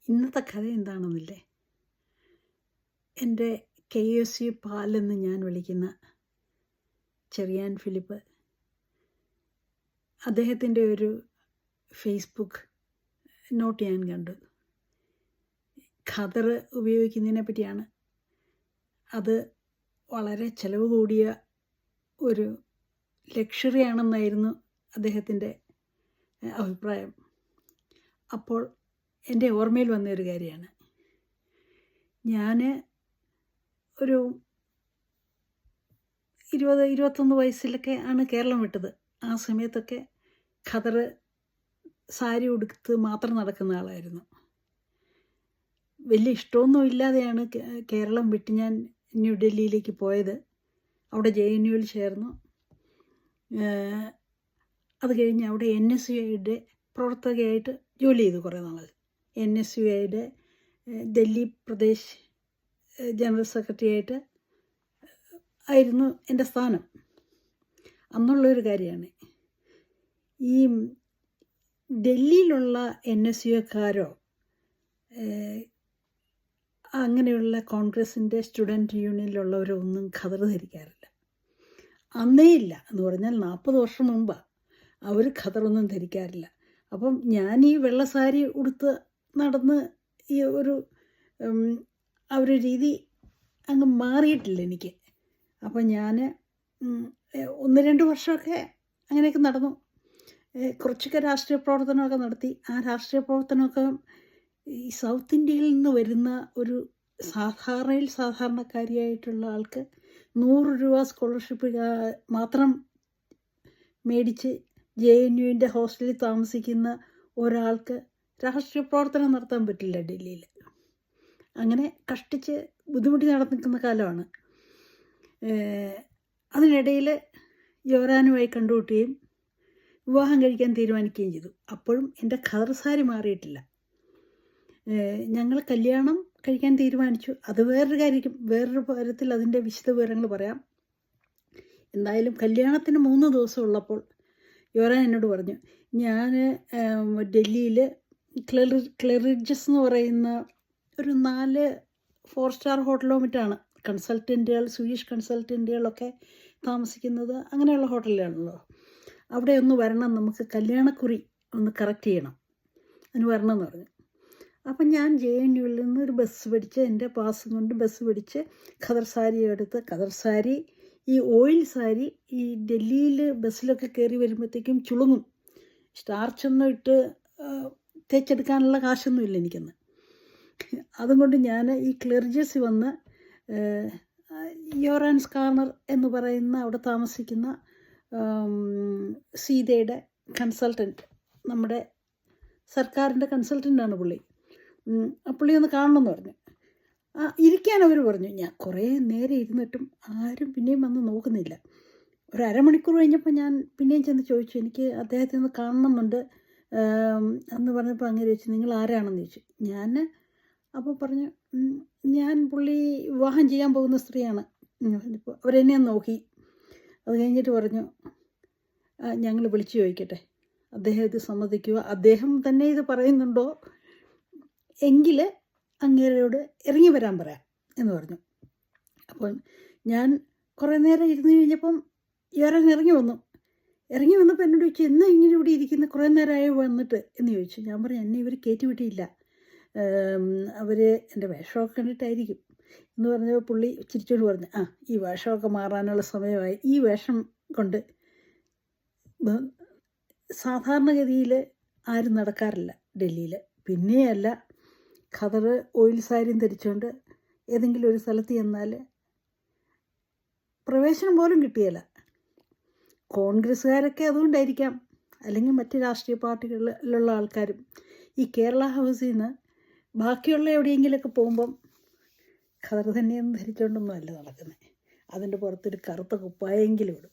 ഇന്നത്തെ കഥ എന്താണെന്നില്ലേ? എൻ്റെ KSU പാലെന്ന് ഞാൻ വിളിക്കുന്ന ചെറിയാൻ ഫിലിപ്പ്, അദ്ദേഹത്തിൻ്റെ ഒരു ഫേസ്ബുക്ക് നോട്ട് ഞാൻ കണ്ടു. ഖദർ ഉപയോഗിക്കുന്നതിനെ പറ്റിയാണ്. അത് വളരെ ചിലവ് കൂടിയ ഒരു ലക്ഷറി ആണെന്നായിരുന്നു അദ്ദേഹത്തിൻ്റെ അഭിപ്രായം. അപ്പോൾ എൻ്റെ ഓർമ്മയിൽ വന്നൊരു കാര്യമാണ്. ഞാൻ ഒരു 20-21 വയസ്സിലൊക്കെ ആണ് കേരളം വിട്ടത്. ആ സമയത്തൊക്കെ ഖദർ സാരി ഉടുത്ത് മാത്രം നടക്കുന്ന ആളായിരുന്നു. വലിയ ഇഷ്ടമൊന്നും ഇല്ലാതെയാണ് കേരളം വിട്ട് ഞാൻ ന്യൂഡൽഹിയിലേക്ക് പോയത്. അവിടെ JNUവിൽ ചേർന്നു. അത് കഴിഞ്ഞ് അവിടെ NSUയുടെ പ്രവർത്തകയായിട്ട് ജോലി ചെയ്തു കുറേ നാൾ. NSUയുടെ ഡൽഹി പ്രദേശ് ജനറൽ സെക്രട്ടറി ആയിട്ട് ആയിരുന്നു എൻ്റെ സ്ഥാനം. അന്നുള്ളൊരു കാര്യമാണ്. ഈ ഡൽഹിയിലുള്ള NSUക്കാരോ അങ്ങനെയുള്ള കോൺഗ്രസിൻ്റെ സ്റ്റുഡൻറ്റ് യൂണിയനിലുള്ളവരോ ഒന്നും ഖദർ ധരിക്കാറില്ല. അന്നേ ഇല്ല എന്ന് പറഞ്ഞാൽ 40 വർഷം മുമ്പാണ് അവർ ഖദറൊന്നും ധരിക്കാറില്ല. അപ്പം ഞാൻ ഈ വെള്ള സാരി ഉടുത്ത് നടന്ന് ഈ ഒരു ഒരു രീതി അങ്ങ് മാറിയിട്ടില്ല എനിക്ക്. അപ്പം ഞാൻ 1-2 വർഷമൊക്കെ അങ്ങനെയൊക്കെ നടന്നു. കുറച്ചൊക്കെ രാഷ്ട്രീയ പ്രവർത്തനമൊക്കെ നടത്തി. ആ രാഷ്ട്രീയ പ്രവർത്തനമൊക്കെ ഈ സൗത്ത് ഇന്ത്യയിൽ നിന്ന് വരുന്ന ഒരു സാധാരണക്കാരിയായിട്ടുള്ള ആൾക്ക് 100 രൂപ സ്കോളർഷിപ്പ് മാത്രം മേടിച്ച് JNUവിൻ്റെ ഹോസ്റ്റലിൽ താമസിക്കുന്ന ഒരാൾക്ക് രാഷ്ട്രീയ പ്രവർത്തനം നടത്താൻ പറ്റില്ല ഡൽഹിയിൽ. അങ്ങനെ കഷ്ടിച്ച് ബുദ്ധിമുട്ടി നടന്നിരിക്കുന്ന കാലമാണ്. അതിനിടയിൽ യോരാനുമായി കണ്ടുമുട്ടുകയും വിവാഹം കഴിക്കാൻ തീരുമാനിക്കുകയും ചെയ്തു. അപ്പോഴും എൻ്റെ ഖദർ സാരി മാറിയിട്ടില്ല. ഞങ്ങൾ കല്യാണം കഴിക്കാൻ തീരുമാനിച്ചു. അത് വേറൊരു കാര്യം, വേറൊരു തരത്തിൽ അതിൻ്റെ വിശദ വിവരങ്ങൾ പറയാം. എന്തായാലും കല്യാണത്തിന് 3 ദിവസം ഉള്ളപ്പോൾ യോരാൻ എന്നോട് പറഞ്ഞു, ഞാൻ ഡൽഹിയിൽ ക്ലെറിഡ്ജസ് എന്ന് പറയുന്ന ഒരു 4 4-സ്റ്റാർ ഹോട്ടലോ മറ്റാണ് കൺസൾട്ടൻറ്റുകൾ, സ്വീഡിഷ് കൺസൾട്ടൻറ്റുകളൊക്കെ താമസിക്കുന്നത്. അങ്ങനെയുള്ള ഹോട്ടലിലാണല്ലോ. അവിടെ ഒന്ന് വരണം, നമുക്ക് കല്യാണക്കുറി ഒന്ന് കറക്റ്റ് ചെയ്യണം, അതിന് വരണം എന്ന് പറഞ്ഞു. അപ്പം ഞാൻ JNUവിൽ നിന്ന് ഒരു ബസ് പിടിച്ച്, എൻ്റെ പാസും കൊണ്ട് ബസ് പിടിച്ച് ഖദർ സാരി എടുത്ത്, ഖദർ സാരി ഈ ഓയിൽ സാരി ഈ ഡൽഹിയിൽ ബസ്സിലൊക്കെ കയറി വരുമ്പോഴത്തേക്കും ചുളുങ്ങും. സ്റ്റാർച്ചൊന്നും ഇട്ട് തേച്ചെടുക്കാനുള്ള കാശൊന്നുമില്ല എനിക്കൊന്ന്. അതുകൊണ്ട് ഞാൻ ഈ ക്ലെറിഡ്ജസിൽ വന്ന് യോറാൻസ് കാർണർ എന്ന് പറയുന്ന അവിടെ താമസിക്കുന്ന സീതയുടെ കൺസൾട്ടൻറ്റ്, നമ്മുടെ സർക്കാരിൻ്റെ കൺസൾട്ടൻ്റാണ് പുള്ളി. പുള്ളി ഒന്ന് കാണണമെന്ന് പറഞ്ഞു. ഇരിക്കാൻ അവർ പറഞ്ഞു. ഞാൻ കുറേ നേരം ഇരുന്നിട്ടും ആരും പിന്നെയും വന്ന് നോക്കുന്നില്ല. ഒരു അരമണിക്കൂർ കഴിഞ്ഞപ്പോൾ ഞാൻ പിന്നെയും ചെന്ന് ചോദിച്ചു, എനിക്ക് അദ്ദേഹത്തെ ഒന്ന് കാണണമെന്നുണ്ട് എന്ന് പറഞ്ഞപ്പോൾ അങ്ങനെ ചോദിച്ചു, നിങ്ങൾ ആരാണെന്ന് ചോദിച്ചു. ഞാൻ അപ്പോൾ പറഞ്ഞു, ഞാൻ പുള്ളി വിവാഹം ചെയ്യാൻ പോകുന്ന സ്ത്രീയാണ്. ഇപ്പോൾ അവരെന്നെ നോക്കി. അത് കഴിഞ്ഞിട്ട് പറഞ്ഞു, ഞങ്ങൾ വിളിച്ചു ചോദിക്കട്ടെ, അദ്ദേഹം ഇത് സമ്മതിക്കുക, അദ്ദേഹം തന്നെ ഇത് പറയുന്നുണ്ടോ എങ്കിൽ അങ്ങേരോട് ഇറങ്ങി വരാൻ പറയാം എന്ന് പറഞ്ഞു. അപ്പോൾ ഞാൻ കുറേ നേരം ഇരുന്ന് കഴിഞ്ഞപ്പം യോരാൻ ഇറങ്ങി വന്നപ്പോൾ എന്നോട് ചോദിച്ചു, എന്നാ ഇങ്ങനെ ഇവിടെ ഇരിക്കുന്ന, കുറേ നേരമായി വന്നിട്ട് എന്ന് ചോദിച്ചു. ഞാൻ പറഞ്ഞു, എന്നെ ഇവർ കയറ്റി വിട്ടിയില്ല, അവർ എൻ്റെ വേഷമൊക്കെ കണ്ടിട്ടായിരിക്കും എന്ന് പറഞ്ഞപ്പോൾ പുള്ളി ചിരിച്ചോട് പറഞ്ഞു, ഈ വേഷമൊക്കെ മാറാനുള്ള സമയമായി. ഈ വേഷം കൊണ്ട് സാധാരണഗതിയിൽ ആരും നടക്കാറില്ല ഡൽഹിയിൽ. പിന്നെയല്ല, ഖദർ ഓയിൽ സാരിയും ധരിച്ചുകൊണ്ട് ഏതെങ്കിലും ഒരു സ്ഥലത്ത് ചെന്നാൽ പ്രവേശനം പോലും കിട്ടിയല്ല. കോൺഗ്രസ്സുകാരൊക്കെ അതുകൊണ്ടായിരിക്കാം, അല്ലെങ്കിൽ മറ്റ് രാഷ്ട്രീയ പാർട്ടികളിലുള്ള ആൾക്കാരും ഈ കേരള ഹൗസിൽ നിന്ന് ബാക്കിയുള്ള എവിടെയെങ്കിലുമൊക്കെ പോകുമ്പം ഖദർ തന്നെയൊന്നും ധരിച്ചുകൊണ്ടൊന്നും അല്ല നടക്കുന്നത്. അതിൻ്റെ പുറത്തൊരു കറുത്ത കുപ്പായെങ്കിലും ഇടും.